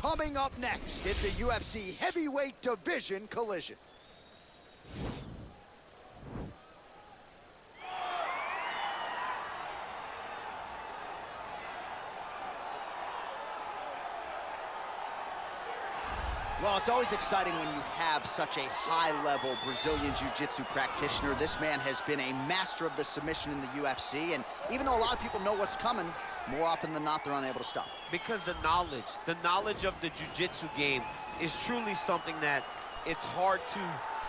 Coming up next, it's a UFC heavyweight division collision. Well, it's always exciting when you have such a high-level Brazilian Jiu-Jitsu practitioner. This man has been a master of the submission in the UFC, and even though a lot of people know what's coming, more often than not, they're unable to stop. Because the knowledge of the Jiu-Jitsu game is truly something that it's hard to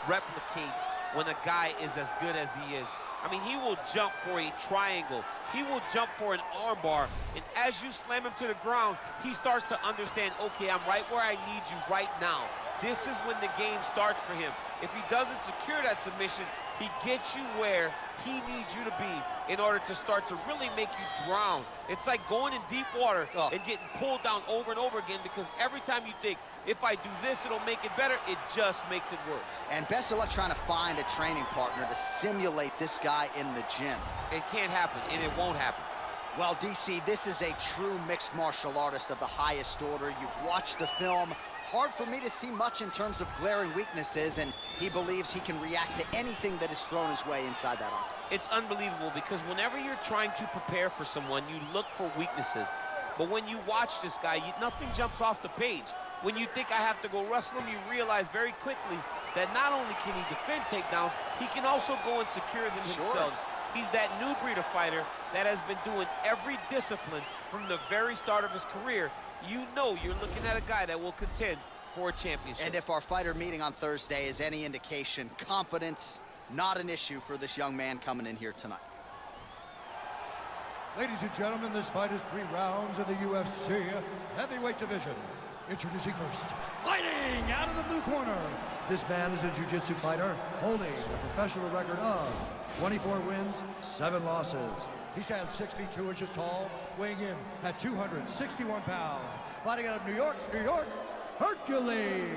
replicate when a guy is as good as he is. I mean, he will jump for a triangle. He will jump for an armbar. And as you slam him to the ground, he starts to understand, okay, I'm right where I need you right now. This is when the game starts for him. If he doesn't secure that submission, he gets you where he needs you to be in order to start to really make you drown. It's like going in deep water and getting pulled down over and over again, because every time you think, if I do this, it'll make it better, it just makes it worse. And best of luck trying to find a training partner to simulate this guy in the gym. It can't happen, and it won't happen. Well, DC, this is a true mixed martial artist of the highest order. You've watched the film. Hard for me to see much in terms of glaring weaknesses, and he believes he can react to anything that is thrown his way inside that arm. It's unbelievable, because whenever you're trying to prepare for someone, you look for weaknesses. But when you watch this guy, nothing jumps off the page. When you think I have to go wrestle him, you realize very quickly that not only can he defend takedowns, he can also go and secure them himself. He's that new breed of fighter that has been doing every discipline from the very start of his career. You know you're looking at a guy that will contend for a championship. And if our fighter meeting on Thursday is any indication, confidence not an issue for this young man coming in here tonight. Ladies and gentlemen, this fight is 3 rounds in the UFC heavyweight division. Introducing first, fighting out of the blue corner. This man is a jiu-jitsu fighter holding a professional record of 24 wins, 7 losses. He stands 6 feet 2 inches tall, weighing in at 261 pounds. Fighting out of New York, Hercules.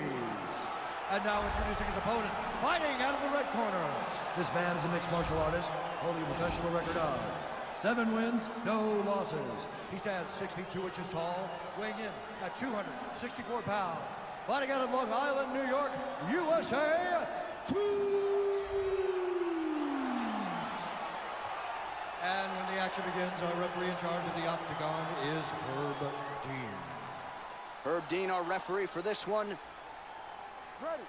And now introducing his opponent, fighting out of the red corner. This man is a mixed martial artist, holding a professional record of 7 wins, no losses. He stands 6 feet 2 inches tall, weighing in at 264 pounds. Fighting out of Long Island, New York, USA, And when the action begins, our referee in charge of the octagon is Herb Dean. Herb Dean, our referee for this one. Ready.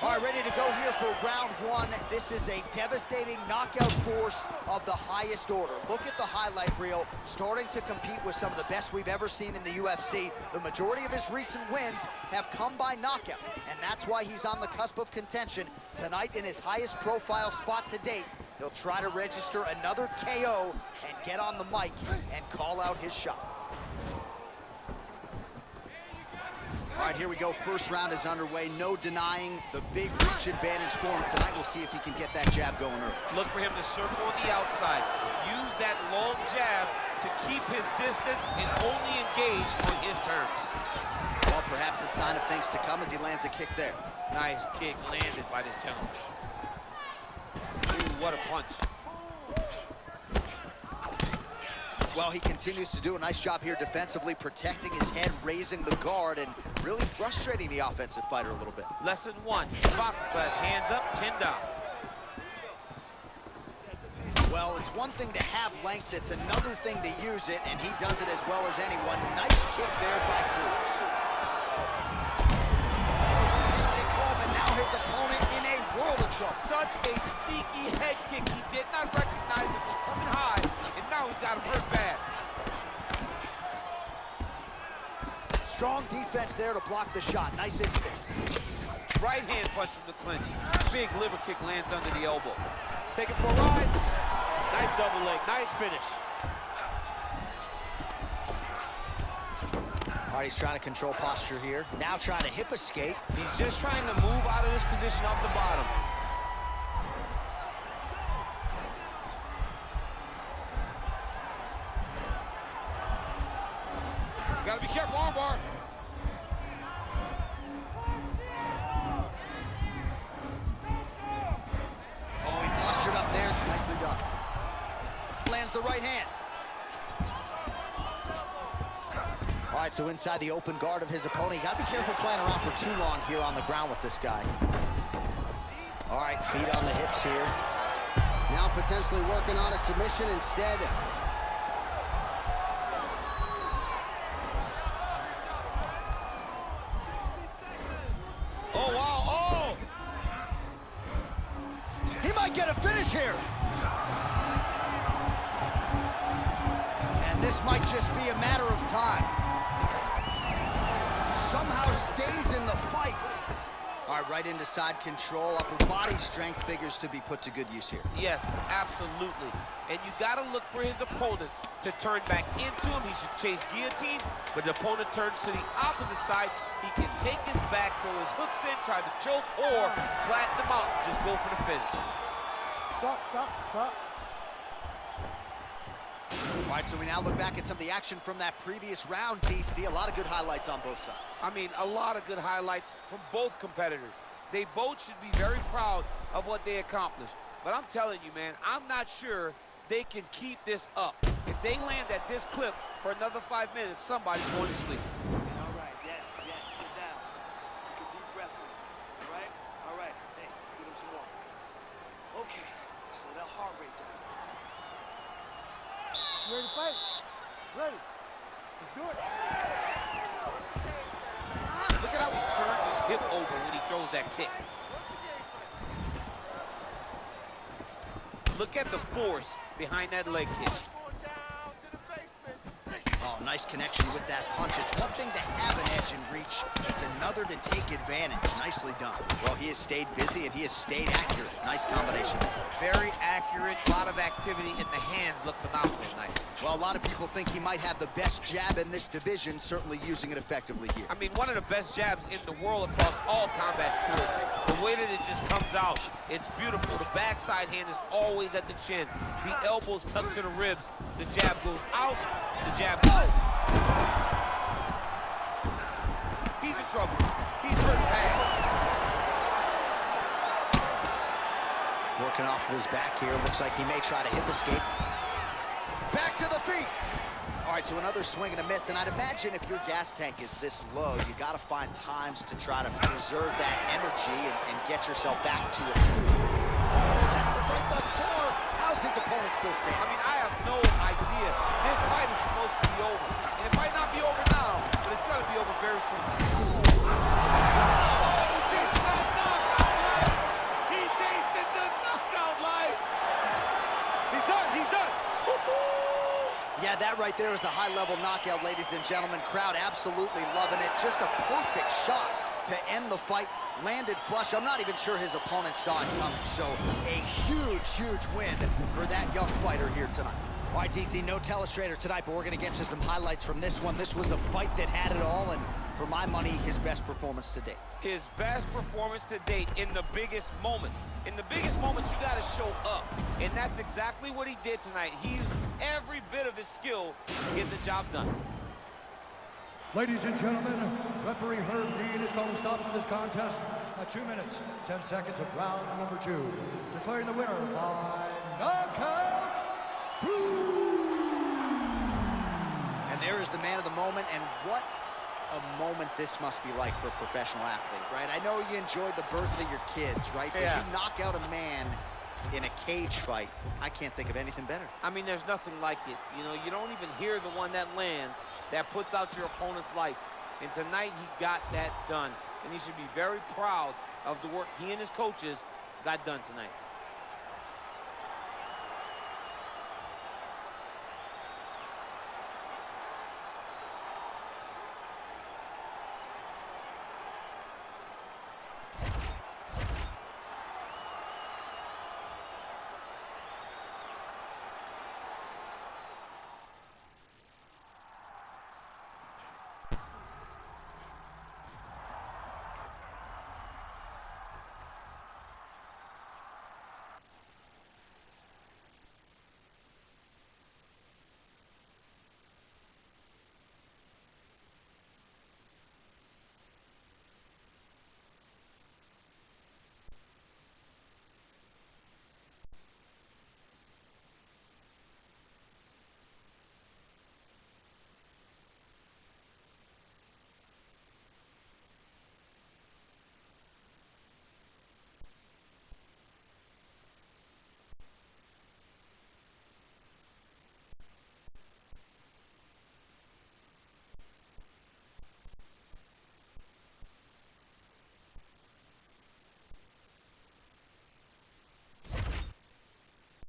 All right, ready to go here for round 1. This is a devastating knockout force of the highest order. Look at the highlight reel, starting to compete with some of the best we've ever seen in the UFC. The majority of his recent wins have come by knockout, and that's why he's on the cusp of contention. Tonight, in his highest profile spot to date, he'll try to register another KO and get on the mic and call out his shot. All right, here we go. First round is underway. No denying the big reach advantage for him tonight. We'll see if he can get that jab going early. Look for him to circle on the outside. Use that long jab to keep his distance and only engage on his terms. Well, perhaps a sign of things to come as he lands a kick there. Nice kick landed by this gentleman. Ooh, what a punch. Well, he continues to do a nice job here defensively, protecting his head, raising the guard, and really frustrating the offensive fighter a little bit. Lesson 1, boxing class, hands up, chin down. Well, it's one thing to have length, it's another thing to use it, and he does it as well as anyone. Nice kick there by Cruz. Kick home, and now his opponent in a world of trouble. Such a sneaky head kick. He did not recognize it was coming high, and now he's got him hurt bad. Strong defense there to block the shot. Nice instincts. Right hand punch from the clinch. Big liver kick lands under the elbow. Take it for a ride. Nice double leg. Nice finish. All right, he's trying to control posture here. Now trying to hip escape. He's just trying to move out of this position off the bottom. Gotta be careful, armbar. So inside the open guard of his opponent, you gotta be careful playing around for too long here on the ground with this guy. All right, feet on the hips here. Now potentially working on a submission instead. Oh, wow, oh! He might get a finish here. And this might just be a matter of time. Somehow stays in the fight. All right, right into side control. Upper body strength figures to be put to good use here. Yes, absolutely. And you got to look for his opponent to turn back into him. He should chase guillotine, but the opponent turns to the opposite side. He can take his back, throw his hooks in, try to choke, or flatten them out and just go for the finish. Stop. All right, so we now look back at some of the action from that previous round, DC. A lot of good highlights on both sides. I mean, a lot of good highlights from both competitors. They both should be very proud of what they accomplished. But I'm telling you, man, I'm not sure they can keep this up. If they land at this clip for another 5 minutes, somebody's going to sleep. All right, yes, sit down. Take a deep breath in. All right, hey, get him some water. Okay, slow that heart rate down. You ready to fight? Ready. Let's do it. Look at how he turns his hip over when he throws that kick. Look at the force behind that leg kick. Oh, nice connection with that punch. It's one thing to have an edge and reach. It's another to take advantage. Nicely done. Well, he has stayed busy and he has stayed accurate. Nice combination. Very accurate. A lot of activity in the hands. Look phenomenal tonight. Well, a lot of people think he might have the best jab in this division, certainly using it effectively here. I mean, one of the best jabs in the world across all combat sports. The way that it just comes out, it's beautiful. The backside hand is always at the chin. The elbows tucked to the ribs. The jab goes out. The jab goes out. He's in trouble. He's hurt bad. Working off of his back here. Looks like he may try to hip escape. Back to the feet. All right, so another swing and a miss. And I'd imagine if your gas tank is this low, you got to find times to try to preserve that energy and get yourself back to it. That's the fight thus far. How's his opponent still standing? I mean, I have no idea. This fight is supposed to be over. And it might not be over now, but it's going to be over very soon. He tasted the knockout live. He's done. Yeah, that right there is a high-level knockout, ladies and gentlemen. Crowd absolutely loving it. Just a perfect shot to end the fight. Landed flush. I'm not even sure his opponent saw it coming. So a huge win for that young fighter here tonight. All right, DC, no telestrator tonight, but we're going to get you some highlights from this one. This was a fight that had it all, and for my money, his best performance to date. His best performance to date in the biggest moment. In the biggest moments, you got to show up. And that's exactly what he did tonight. He used every bit of his skill to get the job done. Ladies and gentlemen, referee Herb Dean has called a stop to this contest at 2 minutes, 10 seconds of round number 2. Declaring the winner by knockout. And there is the man of the moment, and what a moment this must be like for a professional athlete, right? I know you enjoyed the birth of your kids, right? Yeah. But you knock out a man in a cage fight, I can't think of anything better. I mean, there's nothing like it. You know, you don't even hear the one that lands, that puts out your opponent's lights. And tonight, he got that done. And he should be very proud of the work he and his coaches got done tonight.